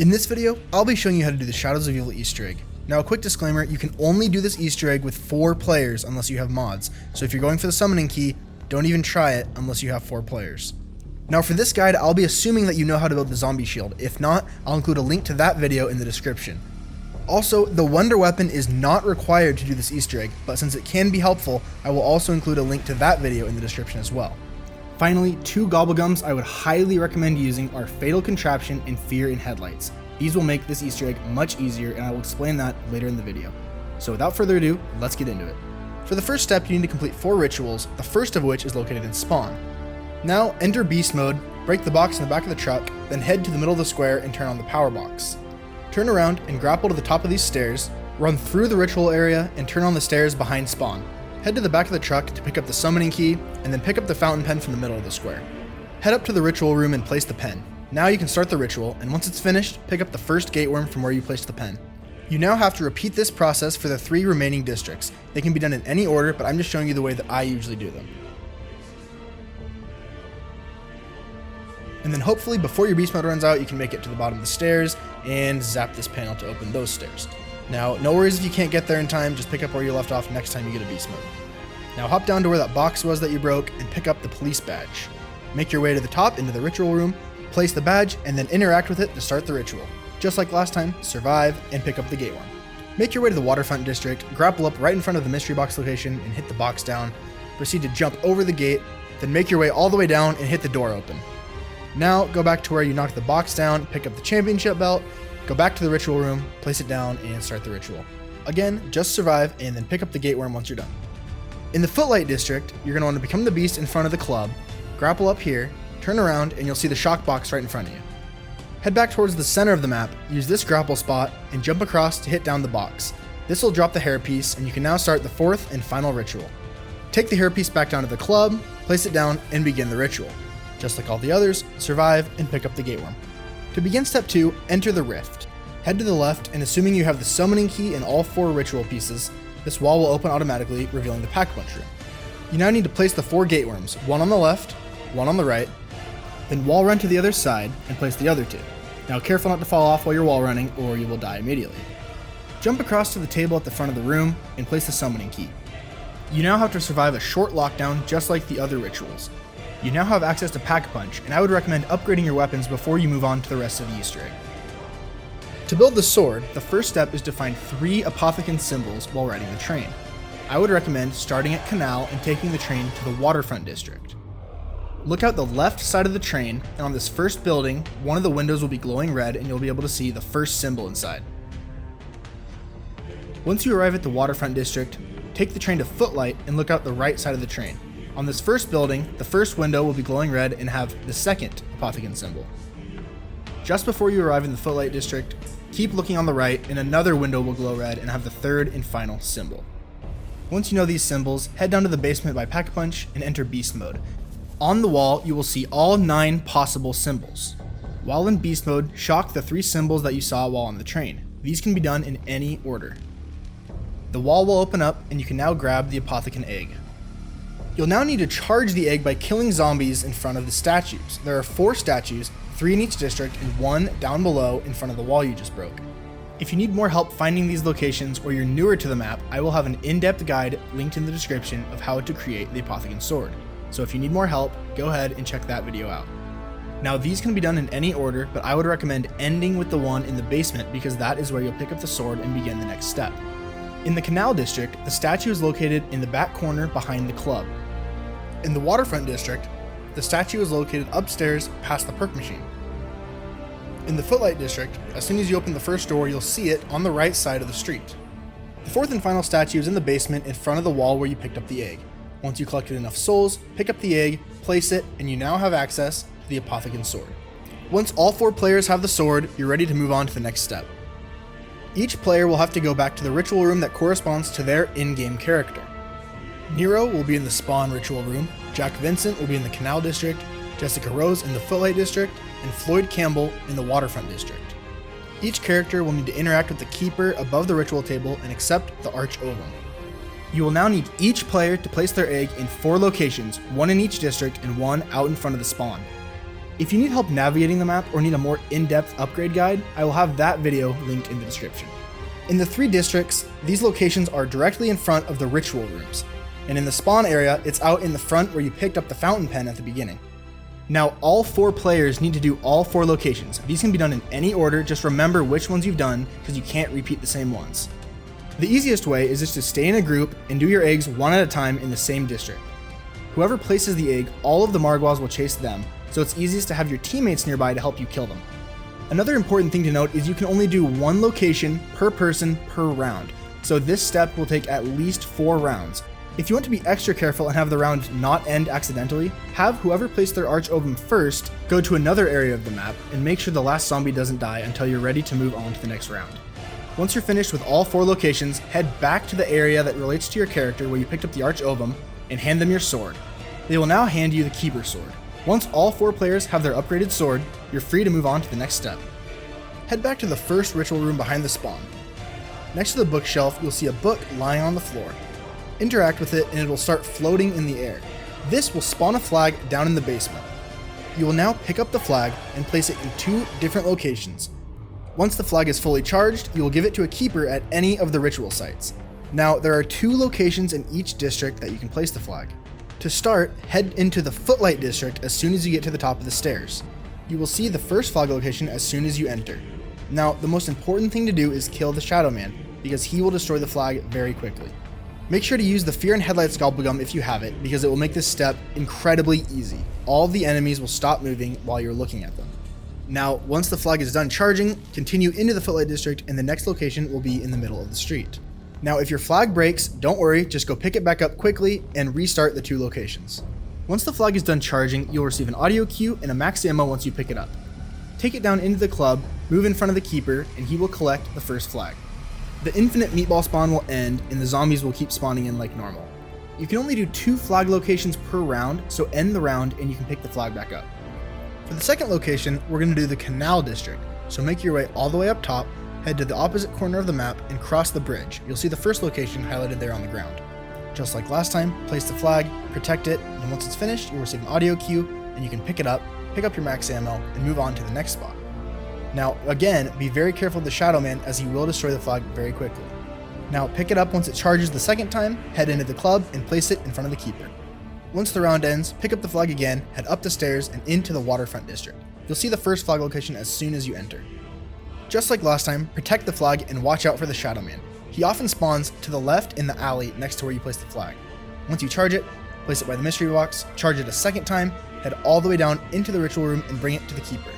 In this video, I'll be showing you how to do the Shadows of Evil Easter egg. Now a quick disclaimer, you can only do this Easter egg with 4 players unless you have mods, so if you're going for the summoning key, don't even try it unless you have 4 players. Now for this guide, I'll be assuming that you know how to build the zombie shield. If not, I'll include a link to that video in the description. Also, the wonder weapon is not required to do this Easter egg, but since it can be helpful, I will also include a link to that video in the description as well. Finally, 2 gobblegums I would highly recommend using are Fatal Contraption and Fear in Headlights. These will make this Easter egg much easier, and I will explain that later in the video. So without further ado, let's get into it. For the first step, you need to complete 4 rituals, the first of which is located in spawn. Now, enter beast mode, break the box in the back of the truck, then head to the middle of the square and turn on the power box. Turn around and grapple to the top of these stairs, run through the ritual area, and turn on the stairs behind spawn. Head to the back of the truck to pick up the summoning key, and then pick up the fountain pen from the middle of the square. Head up to the ritual room and place the pen. Now you can start the ritual, and once it's finished, pick up the first Gateworm from where you placed the pen. You now have to repeat this process for the 3 remaining districts. They can be done in any order, but I'm just showing you the way that I usually do them. And then hopefully before your beast mode runs out, you can make it to the bottom of the stairs and zap this panel to open those stairs. Now, no worries if you can't get there in time, just pick up where you left off next time you get a beast mode. Now hop down to where that box was that you broke and pick up the police badge. Make your way to the top into the ritual room, place the badge, and then interact with it to start the ritual. Just like last time, survive and pick up the Gateworm. Make your way to the waterfront district, grapple up right in front of the mystery box location and hit the box down. Proceed to jump over the gate, then make your way all the way down and hit the door open. Now go back to where you knocked the box down, pick up the championship belt, go back to the ritual room, place it down, and start the ritual. Again, just survive and then pick up the Gateworm once you're done. In the Footlight district, you're going to want to become the beast in front of the club, grapple up here, turn around, and you'll see the shock box right in front of you. Head back towards the center of the map, use this grapple spot, and jump across to hit down the box. This will drop the hairpiece, and you can now start the 4th and final ritual. Take the hairpiece back down to the club, place it down, and begin the ritual. Just like all the others, survive and pick up the Gateworm. To begin step 2, enter the rift. Head to the left, and assuming you have the summoning key and all 4 ritual pieces, this wall will open automatically, revealing the Pack-a-Punch room. You now need to place the 4 Gateworms, one on the left, one on the right, then wall run to the other side and place the other 2. Now careful not to fall off while you're wall running or you will die immediately. Jump across to the table at the front of the room and place the summoning key. You now have to survive a short lockdown just like the other rituals. You now have access to Pack-a-Punch, and I would recommend upgrading your weapons before you move on to the rest of the Easter egg. To build the sword, the first step is to find 3 Apothicon symbols while riding the train. I would recommend starting at Canal and taking the train to the waterfront district. Look out the left side of the train, and on this first building, one of the windows will be glowing red and you'll be able to see the first symbol inside. Once you arrive at the waterfront district, take the train to Footlight and look out the right side of the train. On this first building, the first window will be glowing red and have the second Apothicon symbol. Just before you arrive in the Footlight district, keep looking on the right and another window will glow red and have the third and final symbol. Once you know these symbols, head down to the basement by Pack-a-Punch and enter beast mode. On the wall, you will see all 9 possible symbols. While in beast mode, shock the 3 symbols that you saw while on the train. These can be done in any order. The wall will open up and you can now grab the Apothicon egg. You'll now need to charge the egg by killing zombies in front of the statues. There are 4 statues, 3 in each district and 1 down below in front of the wall you just broke. If you need more help finding these locations or you're newer to the map, I will have an in-depth guide linked in the description of how to create the Apothicon sword. So if you need more help, go ahead and check that video out. Now these can be done in any order, but I would recommend ending with the one in the basement because that is where you'll pick up the sword and begin the next step. In the Canal district, the statue is located in the back corner behind the club. In the waterfront district, the statue is located upstairs past the perk machine. In the Footlight district, as soon as you open the first door, you'll see it on the right side of the street. The 4th and final statue is in the basement in front of the wall where you picked up the egg. Once you collected enough souls, pick up the egg, place it, and you now have access to the Apothicon sword. Once all 4 players have the sword, you're ready to move on to the next step. Each player will have to go back to the ritual room that corresponds to their in-game character. Nero will be in the spawn ritual room, Jack Vincent will be in the Canal district, Jessica Rose in the Footlight district, and Floyd Campbell in the waterfront district. Each character will need to interact with the keeper above the ritual table and accept the arch ovum. You will now need each player to place their egg in 4 locations, 1 in each district and 1 out in front of the spawn. If you need help navigating the map or need a more in-depth upgrade guide, I will have that video linked in the description. In the 3 districts, these locations are directly in front of the ritual rooms, and in the spawn area, it's out in the front where you picked up the fountain pen at the beginning. Now, all 4 players need to do all 4 locations. These can be done in any order, just remember which ones you've done because you can't repeat the same ones. The easiest way is just to stay in a group and do your eggs one at a time in the same district. Whoever places the egg, all of the Margwas will chase them, so it's easiest to have your teammates nearby to help you kill them. Another important thing to note is you can only do 1 location per person per round, so this step will take at least 4 rounds. If you want to be extra careful and have the round not end accidentally, have whoever placed their arch-ovum first go to another area of the map and make sure the last zombie doesn't die until you're ready to move on to the next round. Once you're finished with all 4 locations, head back to the area that relates to your character where you picked up the arch-ovum and hand them your sword. They will now hand you the keeper sword. Once all 4 players have their upgraded sword, you're free to move on to the next step. Head back to the first ritual room behind the spawn. Next to the bookshelf, you'll see a book lying on the floor. Interact with it and it will start floating in the air. This will spawn a flag down in the basement. You will now pick up the flag and place it in 2 different locations. Once the flag is fully charged, you will give it to a keeper at any of the ritual sites. Now, there are 2 locations in each district that you can place the flag. To start, head into the Footlight District as soon as you get to the top of the stairs. You will see the first flag location as soon as you enter. Now, the most important thing to do is kill the Shadowman, because he will destroy the flag very quickly. Make sure to use the Fear and Headlights Gobblegum if you have it, because it will make this step incredibly easy. All of the enemies will stop moving while you're looking at them. Now, once the flag is done charging, continue into the Footlight District and the next location will be in the middle of the street. Now, if your flag breaks, don't worry, just go pick it back up quickly and restart the 2 locations. Once the flag is done charging, you'll receive an audio cue and a max ammo once you pick it up. Take it down into the club, move in front of the keeper, and he will collect the first flag. The infinite meatball spawn will end, and the zombies will keep spawning in like normal. You can only do 2 flag locations per round, so end the round and you can pick the flag back up. For the second location, we're going to do the Canal District, so make your way all the way up top, head to the opposite corner of the map, and cross the bridge. You'll see the first location highlighted there on the ground. Just like last time, place the flag, protect it, and once it's finished, you'll receive an audio cue, and you can pick it up, pick up your max ammo, and move on to the next spot. Now, again, be very careful of the Shadowman as he will destroy the flag very quickly. Now, pick it up once it charges the second time, head into the club, and place it in front of the keeper. Once the round ends, pick up the flag again, head up the stairs, and into the Waterfront District. You'll see the first flag location as soon as you enter. Just like last time, protect the flag and watch out for the Shadowman. He often spawns to the left in the alley next to where you place the flag. Once you charge it, place it by the mystery box, charge it a second time, head all the way down into the ritual room and bring it to the keeper.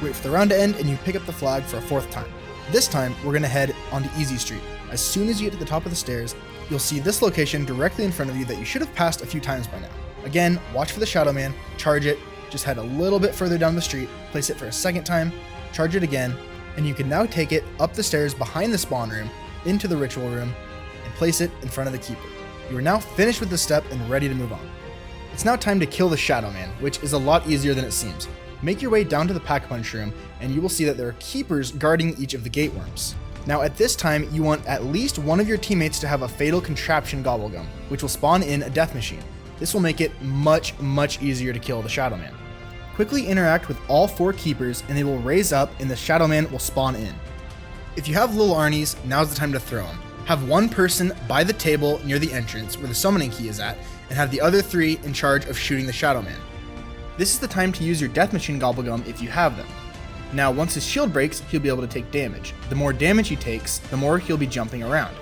Wait for the round to end and you pick up the flag for a 4th time. This time, we're going to head onto Easy Street. As soon as you get to the top of the stairs, you'll see this location directly in front of you that you should have passed a few times by now. Again, watch for the Shadowman, charge it, just head a little bit further down the street, place it for a second time, charge it again, and you can now take it up the stairs behind the spawn room, into the ritual room, and place it in front of the keeper. You are now finished with this step and ready to move on. It's now time to kill the Shadowman, which is a lot easier than it seems. Make your way down to the Pack-a-Punch room, and you will see that there are keepers guarding each of the Gateworms. Now at this time, you want at least one of your teammates to have a Fatal Contraption Gobblegum, which will spawn in a death machine. This will make it much easier to kill the Shadowman. Quickly interact with all 4 keepers and they will raise up and the Shadowman will spawn in. If you have little Arnies, now's the time to throw them. Have one person by the table near the entrance where the summoning key is at, and have the other 3 in charge of shooting the Shadowman. This is the time to use your Death Machine Gobblegum if you have them. Now once his shield breaks, he'll be able to take damage. The more damage he takes, the more he'll be jumping around.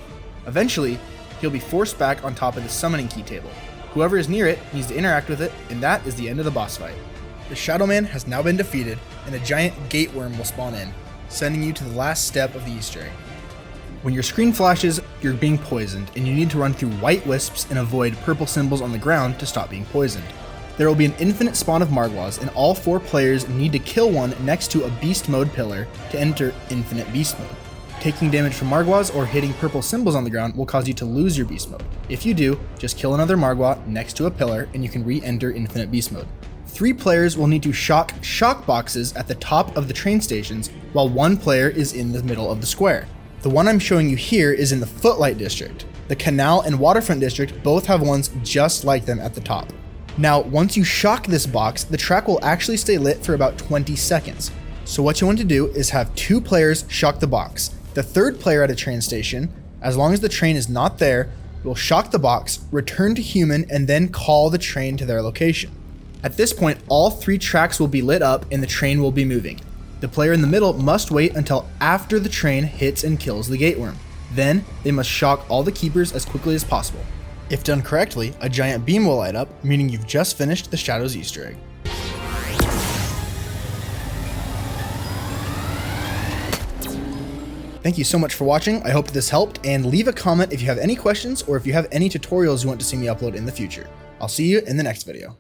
Eventually, he'll be forced back on top of the summoning key table. Whoever is near it needs to interact with it, and that is the end of the boss fight. The Shadowman has now been defeated, and a giant Gateworm will spawn in, sending you to the last step of the Easter egg. When your screen flashes, you're being poisoned, and you need to run through white wisps and avoid purple symbols on the ground to stop being poisoned. There will be an infinite spawn of Margwas, and all 4 players need to kill one next to a Beast Mode pillar to enter Infinite Beast Mode. Taking damage from Margwas or hitting purple symbols on the ground will cause you to lose your Beast Mode. If you do, just kill another Margwa next to a pillar, and you can re-enter Infinite Beast Mode. 3 players will need to shock boxes at the top of the train stations, while 1 player is in the middle of the square. The one I'm showing you here is in the Footlight District. The Canal and Waterfront District both have ones just like them at the top. Now, once you shock this box, the track will actually stay lit for about 20 seconds. So what you want to do is have 2 players shock the box. The 3rd player at a train station, as long as the train is not there, will shock the box, return to human, and then call the train to their location. At this point, all 3 tracks will be lit up and the train will be moving. The player in the middle must wait until after the train hits and kills the Gateworm. Then, they must shock all the keepers as quickly as possible. If done correctly, a giant beam will light up, meaning you've just finished the Shadows Easter egg. Thank you so much for watching. I hope this helped, and leave a comment if you have any questions or if you have any tutorials you want to see me upload in the future. I'll see you in the next video.